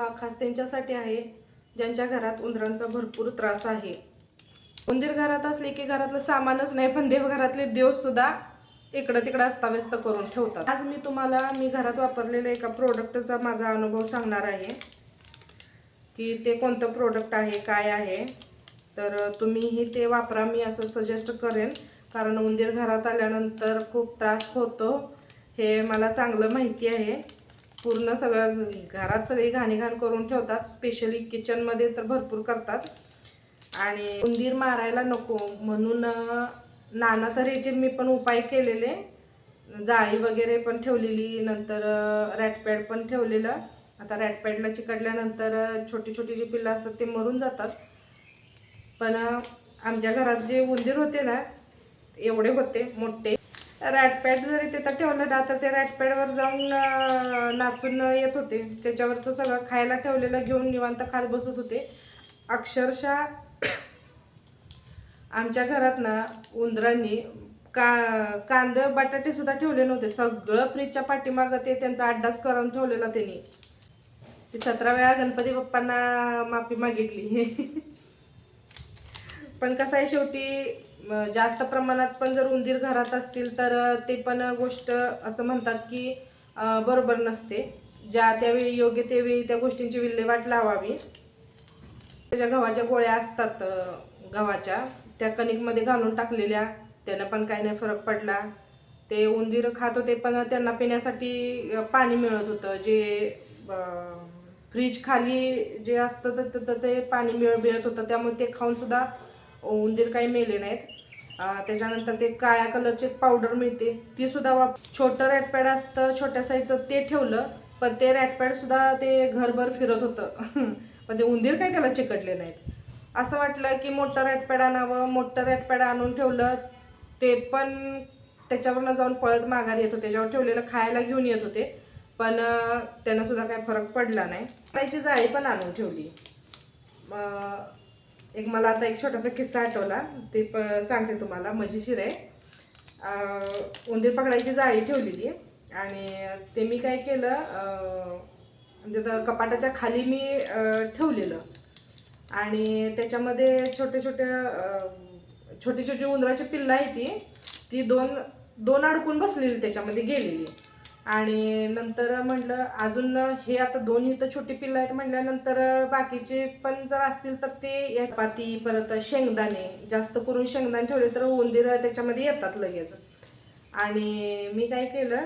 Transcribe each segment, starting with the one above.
हा खास त्यांच्यासाठी आहे ज्यांच्या घरात उंदरांचा भरपूर त्रास आहे। उंदीर घरात असले की घरातलं सामानच नाही पण देवघरातले देव सुद्धा इकडं तिकडं अस्ताव्यस्त करून ठेवतात। आज मी तुम्हाला घरात वापरलेल्या एका प्रोडक्टचा माझा अनुभव सांगणार आहे की ते कोणतं प्रोडक्ट आहे, काय आहे। तर तुम्हीही ते वापरा, मी असं सजेस्ट करेन, कारण उंदीर घरात आल्यानंतर खूप त्रास होतो हे मला चांगलं माहिती आहे। पूर्ण सगळं घरात सगळी घाणीघाण करून ठेवतात, स्पेशली किचनमध्ये तर भरपूर करतात। आणि उंदीर मारायला नको म्हणून नाना तऱ्हेचे मी पण उपाय केलेले, जाळी वगैरे पण ठेवलेली, नंतर रॅटपॅड पण ठेवलेलं। आता रॅटपॅडला चिकटल्यानंतर छोटी छोटी जी पिल्लं असतात ते मरून जातात, पण आमच्या घरात जे उंदीर होते ना एवढे होते मोठे, रॅटपॅड जरी तिथं ठेवलं ना तर ते रॅटपॅडवर जाऊन नाचून येत होते। त्याच्यावरचं सगळं खायला ठेवलेलं घेऊन निवांत खात बसत होते। अक्षरशः आमच्या घरात ना उंदरांनी कांदे बटाटे सुद्धा ठेवले नव्हते, सगळं फ्रीजच्या पाठीमागं ते त्यांचा अड्डाच करून ठेवलेला त्यांनी। ते 17 वेळा गणपती बाप्पांना माफी मागितली पण कसं आहे, शेवटी जास्त प्रमाणात पण जर उंदीर घरात असतील तर ते पण गोष्ट असं म्हणतात की बरोबर नसते। ज्या त्यावेळी योग्य त्यावेळी त्या गोष्टींची विल्हेवाट लावावी। त्याच्या गव्हाच्या गोळ्या असतात, गव्हाच्या त्या कणिकमध्ये घालून टाकलेल्या, त्यानं पण काही नाही फरक पडला। ते उंदीर खात होते पण त्यांना पिण्यासाठी पाणी मिळत होतं, जे फ्रीज खाली जे असतं तर ते पाणी मिळत होतं, त्यामुळे ते खाऊन सुद्धा उंदीर काही मेले नाहीत। त्याच्यानंतर ते काळ्या कलरची पावडर मिळते ती सुद्धा छोटं रॅटपॅड असतं छोट्या साईजचं, ते ठेवलं पण ते रॅटपॅड सुद्धा ते घरभर फिरत होतं पण ते उंदीर काही त्याला चिकटले नाहीत। असं वाटलं की मोठं रॅटपॅड आणावं, मोठं रॅटपॅड आणून ठेवलं, ते पण त्याच्यावरनं जाऊन पळत माघारी येत होते, त्याच्यावर ठेवलेलं खायला घेऊन येत होते, पण त्यांना सुद्धा काही फरक पडला नाही। त्याची जाळी पण आणून ठेवली। मला आता एक छोटासा किस्सा आठवला, ते सांगते तुम्हाला, मजेशीर आहे। उंदीर पकडायची जाळी ठेवलेली आणि ते मी काय केलं, म्हणजे कपाटाच्या खाली मी ठेवलेलं आणि त्याच्यामध्ये छोटे छोटे उंदराची पिल्लं आहे ती दोन अडकून बसलेली त्याच्यामध्ये गेलेली। आणि नंतर म्हटलं अजून हे आता 2 इथं छोटी पिल्लं आहेत म्हटल्यानंतर बाकीचे पण जर असतील तर ते चपाती, परत शेंगदाणे, जास्त करून शेंगदाणे ठेवले तर उंदीर त्याच्यामध्ये येतात लगेच। आणि मी काय केलं,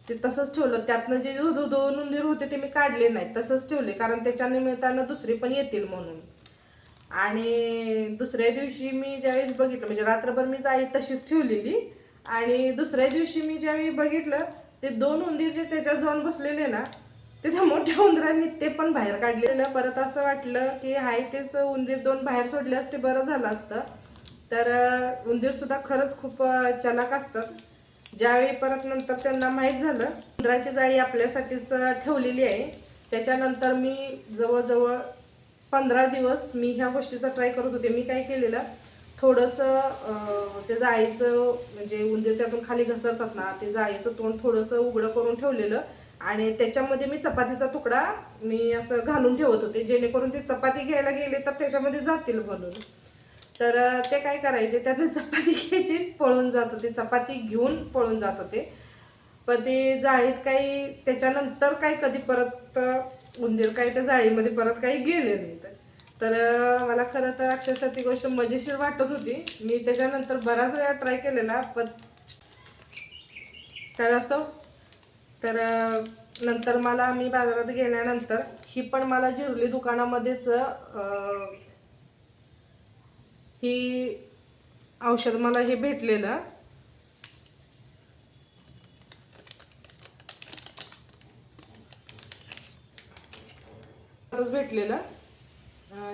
ते तसंच ठेवलं, त्यातनं जे 2 उंदीर होते ते मी काढले नाहीत, तसंच ठेवले, कारण त्याच्या निमित्तानं दुसरे पण येतील म्हणून। आणि दुसऱ्या दिवशी मी ज्यावेळेस बघितलं, म्हणजे रात्रभर मी जाळी तशीच ठेवलेली आणि दुसऱ्या दिवशी मी ज्यावेळी बघितलं ते 2 उंदीर जे त्याच्यात जाऊन बसलेले ना, ते त्या मोठ्या उंदरांनी ते पण बाहेर काढलेलं। परत असं वाटलं की हाय तेच उंदीर 2 बाहेर सोडले असते बरं झालं असतं। तर उंदीर सुद्धा खरंच खूप चलाक असतात। ज्यावेळी परत नंतर त्यांना माहीत झालं उंदराची जाळी आपल्यासाठीच ठेवलेली आहे, त्याच्यानंतर मी जवळजवळ 15 दिवस मी ह्या गोष्टीचा ट्राय करत होते। मी काय केलेलं, थोडंसं ते जाळीचं, म्हणजे उंदीर त्यातून खाली घसरतात ना, ते जाळीचं तोंड थोडंसं उघडं करून ठेवलेलं आणि त्याच्यामध्ये मी चपातीचा तुकडा मी असं घालून ठेवत होते, जेणेकरून ते चपाती घ्यायला गेले तर त्याच्यामध्ये जातील म्हणून। तर ते काय करायचे, त्यातून चपाती घ्यायची, पळून जात होते, चपाती घेऊन पळून जात होते। पण ते जाळीत काही त्याच्यानंतर काही कधी परत उंदीर काही त्या जाळीमध्ये परत काही गेले नाहीत। तर मला खरं तर अक्षरशः ती गोष्ट मजेशीर वाटत होती। मी त्याच्यानंतर बराच वेळा ट्राय केलेला, पण तर असं तर नंतर मी बाजारात गेल्यानंतर ही पण मला जिरली दुकानामध्येच ही औषध मला हे भेटलेलं। भेटलेलं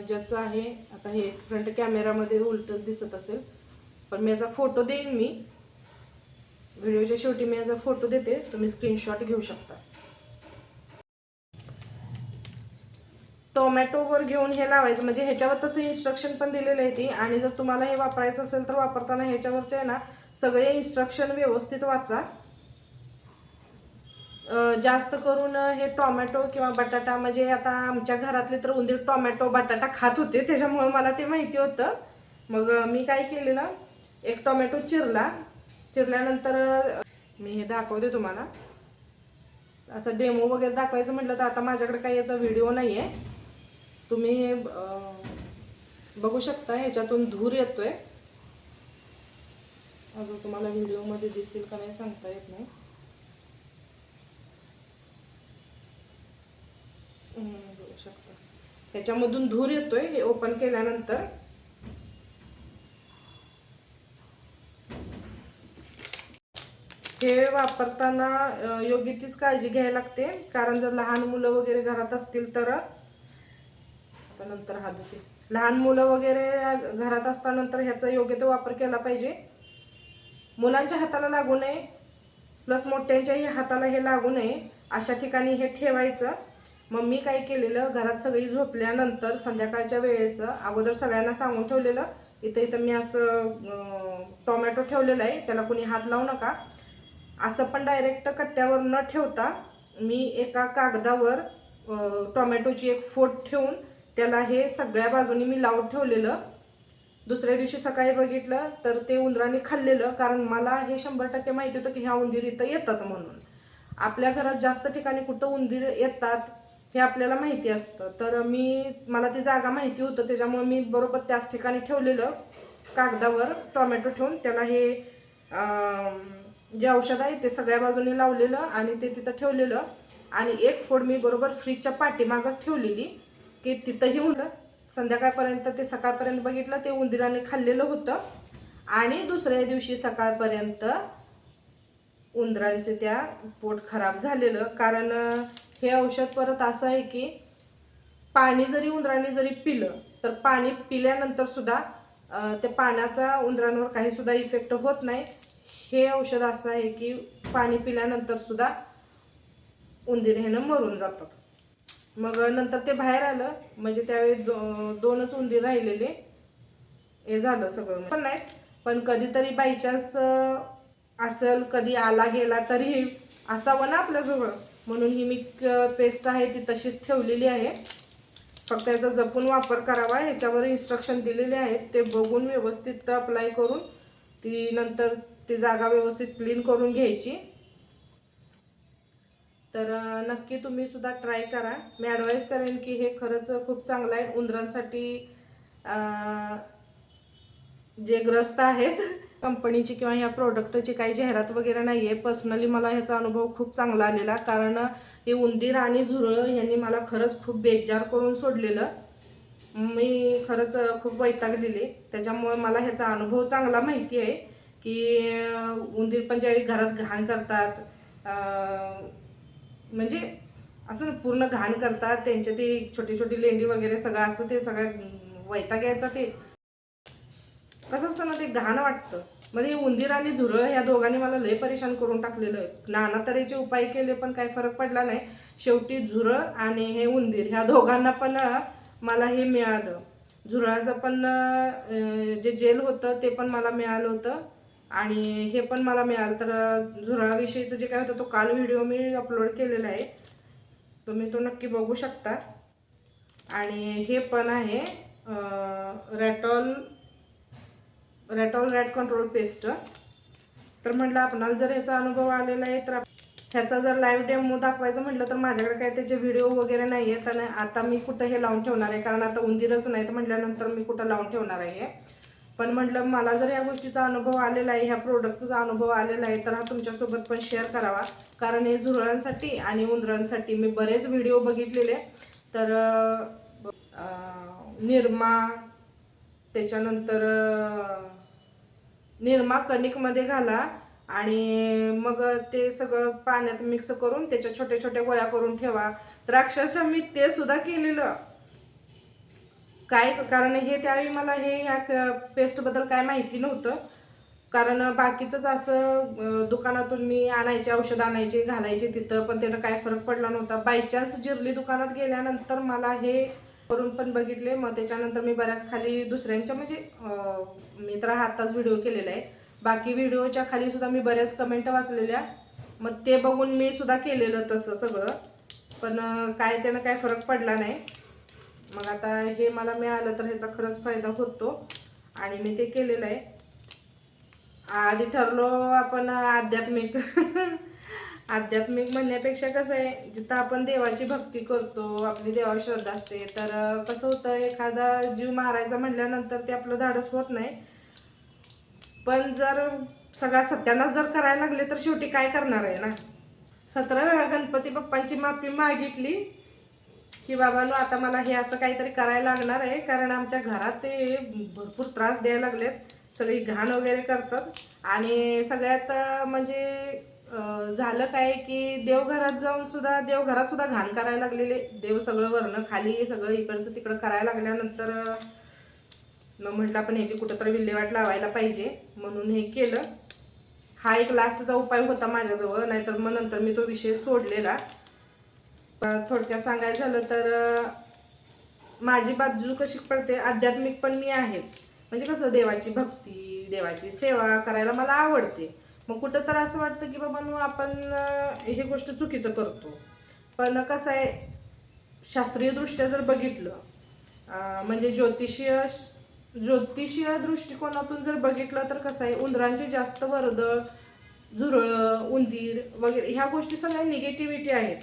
ज्याचं आहे, आता हे फ्रंट कॅमेरामध्ये उलटच दिसत असेल, पण मी याचा फोटो देईन, मी व्हिडिओच्या शेवटी मी याचा फोटो देते, तुम्ही स्क्रीनशॉट घेऊ शकता। टोमॅटोवर घेऊन हे लावायचं, म्हणजे ह्याच्यावर तसं इन्स्ट्रक्शन पण दिलेलं आहे ती, आणि जर तुम्हाला हे वापरायचं असेल तर वापरताना ह्याच्यावरचे आहे ना सगळे इन्स्ट्रक्शन व्यवस्थित वाचा। जास्त करून हे टोमॅटो किंवा बटाटा, म्हणजे आता आमच्या घरातले तर उंदीर टोमॅटो बटाटा खात होते, त्याच्यामुळे मला ते माहिती होतं. मग मी काय केलेलं, एक टोमॅटो चिरल्यानंतर मी हे दाखवते तुम्हाला. असं डेमो वगैरे दाखवायचं म्हटलं तर आता माझ्याकडे काही याचा व्हिडिओ नाही आहे. तुम्ही बघू शकता, ह्याच्यातून धूर येतोय. अजून तुम्हाला व्हिडिओमध्ये दिसेल का नाही सांगता येत नाही. बघू शकता ह्याच्यामधून धूर येतोय हे ओपन केल्यानंतर. हे वापरताना योग्य तीच काळजी घ्यायला लागते, कारण जर लहान मुलं वगैरे घरात असतील तर नंतर हात धुते. लहान मुलं वगैरे घरात असतानंतर ह्याचा योग्य तो वापर केला पाहिजे. मुलांच्या हाताला लागू नये, प्लस मोठ्यांच्याही हाताला हे लागू नये अशा ठिकाणी हे ठेवायचं. मग मी काय केलेलं, घरात सगळी झोपल्यानंतर संध्याकाळच्या वेळेस अगोदर सगळ्यांना सांगून ठेवलेलं, इथं मी असं टोमॅटो ठेवलेलं आहे, त्याला कोणी हात लावू नका. असं पण डायरेक्ट कट्ट्यावर न ठेवता मी एका कागदावर टोमॅटोची एक फोड ठेवून त्याला हे सगळ्या बाजूनी मी लावून ठेवलेलं. दुसऱ्या दिवशी सकाळी बघितलं तर ते उंदरांनी खाल्लेलं, कारण मला हे 100% माहिती होतं की ह्या उंदीर इथं येतात म्हणून. आपल्या घरात जास्त ठिकाणी कुठं उंदीर येतात हे आपल्याला माहिती असतं. तर मला ती जागा माहिती होतं, त्याच्यामुळे मी बरोबर त्याच ठिकाणी ठेवलेलं, कागदावर टोमॅटो ठेवून त्याला हे जे औषध आहे ते सगळ्या बाजूने लावलेलं आणि ते तिथं ठेवलेलं. आणि एक फोड मी बरोबर फ्रीजच्या पाठीमागच ठेवलेली की तिथंही उंदर संध्याकाळपर्यंत ते सकाळपर्यंत बघितलं ते उंदराने खाल्लेलं होतं. आणि दुसऱ्या दिवशी सकाळपर्यंत उंदरांचे त्या पोट खराब झालेलं. कारण हे औषध परत असं आहे की पाणी जरी उंदरांनी जरी पिलं तर पाणी पिल्यानंतर सुद्धा त्या पाण्याचा उंदरांवर काही सुद्धा इफेक्ट होत नाही. हे औषध असं आहे की पाणी पिल्यानंतर सुद्धा उंदीर ह्यानं मरून जातात. मग नंतर ते बाहेर आलं, म्हणजे त्यावेळी दोनच उंदीर राहिलेले. हे झालं सगळं पण नाही, पण कधीतरी बायचान्स असेल, कधी आला गेला तरी असावं ना आपल्याजवळ, म्हणून ही मी पेस्ट आहे ती तशीच ठेवलेली आहे. फक्त याचा जपून वापर करावा, ह्याच्यावर इन्स्ट्रक्शन दिलेले आहेत, ते बघून व्यवस्थित अप्लाय करून ती नंतर ती जागा व्यवस्थित क्लीन करून घ्यायची. तर नक्की तुम्ही सुद्धा ट्राय करा. मी ॲडवाईस करेन की हे खरंच खूप चांगलं आहे उंदरांसाठी. जे ग्रस्त आहेत, कंपनीची किंवा ह्या प्रोडक्टची काही जाहिरात वगैरे नाही आहे. पर्सनली मला ह्याचा अनुभव खूप चांगला आलेला, कारण हे उंदीर आणि झुरळ यांनी मला खरंच खूप बेजार करून सोडलेलं. मी खरंच खूप वैतागलेली. त्याच्यामुळे मला ह्याचा अनुभव चांगला माहिती आहे की उंदीर पण ज्यावेळी घरात घाण करतात, म्हणजे असं पूर्ण घाण करतात, त्यांचे ते छोटी छोटी लेंडी वगैरे सगळं असं ते सगळं वैताग यायचा. ते कसं असतं ना, ते घाण वाटतं. म्हणजे उंदीर आणि झुरळ ह्या दोघांनी मला लय परेशान करून टाकलेलं. नाना तऱ्हेचे उपाय केले पण काही फरक पडला नाही. शेवटी झुरळ आणि हे उंदीर ह्या दोघांना पण मला हे मिळालं. झुरळाचं पण जे जेल होतं ते पण मला मिळालं होतं आणि हे पण मला मिळालं. तर झुरळाविषयीचं जे काय होतं तो काल व्हिडिओ मी अपलोड केलेला आहे, तुम्ही तो नक्की बघू शकता. आणि हे पण आहे रेटॉल रॅट कंट्रोल पेस्ट. तर म्हटलं आपणाला जर ह्याचा अनुभव आलेला आहे तर ह्याचा जर लाईव्ह डेमो दाखवायचं म्हटलं तर माझ्याकडे काय त्याचे व्हिडिओ वगैरे नाही आहे. तर आता मी कुठं हे लावून ठेवणार आहे, कारण आता उंदीरच नाही तर म्हटल्यानंतर मी कुठं लावून ठेवणार आहे. पण म्हटलं मला जर या गोष्टीचा अनुभव आलेला आहे, ह्या प्रोडक्टचा अनुभव आलेला आहे, तर हा तुमच्यासोबत पण शेअर करावा. कारण हे झुरळांसाठी आणि उंदरांसाठी मी बरेच व्हिडिओ बघितलेले. तर निरमा, त्याच्यानंतर निरमा कणिकमध्ये घाला आणि मग ते सगळं पाण्यात मिक्स करून त्याच्या छोट्या छोट्या गोळ्या करून ठेवा. तर अक्षरशः मी ते सुद्धा केलेलं. काय कारण हे त्यावेळी मला ह्या पेस्टबद्दल काय माहिती नव्हतं, कारण बाकीचंच असं दुकानातून मी आणायचे, औषध आणायचे, घालायचे तिथं, पण त्यानं काय फरक पडला नव्हता. बायचान्स जिरली दुकानात गेल्यानंतर मला हे करून पण बघितले. मग त्याच्यानंतर मी बऱ्याच खाली दुसऱ्यांच्या, म्हणजे मी तर आताच व्हिडिओ केलेला आहे, बाकी व्हिडिओच्या खाली सुद्धा मी बऱ्याच कमेंट वाचलेल्या मग ते बघून मी सुद्धा केलेलं तसं सगळं, पण काय त्यानं काय फरक पडला नाही. मग आता हे मला मिळालं तर ह्याचा खरंच फायदा होतो आणि मी ते केलेलं आहे. आधी ठरलो आपण आध्यात्मिक आध्यात्मिक म्हणण्यापेक्षा कसं आहे, जिथं आपण देवाची भक्ती करतो, आपली देवावर श्रद्धा असते, तर कसं होतं एखादा जीव मारायचा म्हटल्यानंतर ते आपलं धाडस होत नाही. पण जर सगळा सत्यानाश जर करायला लागले तर शेवटी काय करणार आहे ना. 17 वेळा गणपती बाप्पांची माफी मागितली की बाबांनो आता मला हे असं काहीतरी करायला लागणार आहे, कारण आमच्या घरात ते भरपूर त्रास द्यायला लागलेत, सगळी घाण वगैरे करतात. आणि सगळ्यात म्हणजे झालं काय की देवघरात जाऊन सुद्धा देवघरात सुद्धा घाण करायला लागलेले, देव सगळं वरनं खाली सगळं इकडचं तिकडं करायला लागल्यानंतर मग म्हटलं आपण ह्याची कुठंतरी विल्हेवाट लावायला पाहिजे, म्हणून हे केलं. हा एक लास्टचा उपाय होता माझ्याजवळ, नाहीतर मग नंतर मी तो विषय सोडलेला. थोडक्यात सांगायचं झालं तर माझी बाजू कशी पडते, आध्यात्मिक पण मी आहेच. म्हणजे कसं देवाची भक्ती, देवाची सेवा करायला मला आवडते. मग कुठं तर असं वाटतं की बाबा आपण हे गोष्ट चुकीचं करतो. पण कसं आहे, शास्त्रीयदृष्ट्या जर बघितलं म्हणजे ज्योतिषीय दृष्टिकोनातून जर बघितलं तर कसं आहे, उंदरांचे जास्त वर्दळ, झुरळं, उंदीर वगैरे ह्या गोष्टी सगळ्या निगेटिव्हिटी आहेत.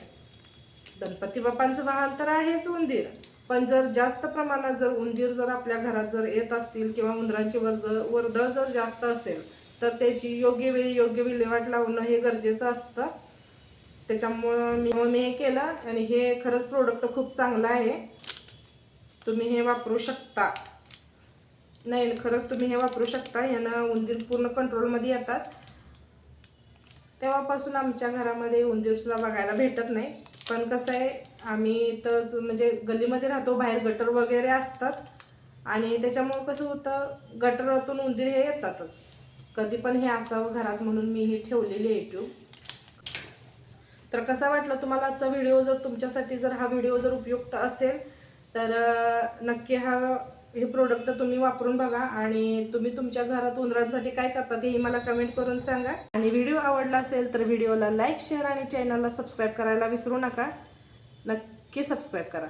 गणपती बाप्पांचं वाहन तर आहेच उंदीर, पण जर जास्त प्रमाणात जर उंदीर जर आपल्या घरात जर येत असतील किंवा उंदरांची वर्दळ जर जास्त असेल तर त्याची योग्य वेळी योग्य विल्हेवाट लावणं हे गरजेचं असतं. त्याच्यामुळं मी हे केलं आणि हे खरंच प्रोडक्ट खूप चांगलं आहे. तुम्ही हे वापरू शकता. नाही खरंच तुम्ही हे वापरू शकता. यानं उंदीर पूर्ण कंट्रोलमध्ये येतात. तेव्हापासून आमच्या घरामध्ये उंदीरसुद्धा बघायला भेटत नाही. पण कसं आहे, आम्ही तर म्हणजे गल्लीमध्ये राहतो, बाहेर गटर वगैरे असतात आणि त्याच्यामुळं कसं होतं, गटरातून उंदीर हे येतातच. कधी पण हे असावं घरात म्हणून मी हे ठेवलेली आहे ट्यूब. तर कसा वाटला तुम्हाला आजचा व्हिडिओ? जर तुमच्यासाठी जर हा व्हिडिओ जर उपयुक्त असेल तर नक्की हे प्रोडक्ट तुम्ही वापरून बघा आणि तुम्ही तुमच्या घरात उंदरांसाठी काय करतात हेही मला कमेंट करून सांगा. आणि व्हिडिओ आवडला असेल तर व्हिडिओला लाईक, शेअर आणि चॅनलला सबस्क्राईब करायला विसरू नका. नक्की सबस्क्राईब करा.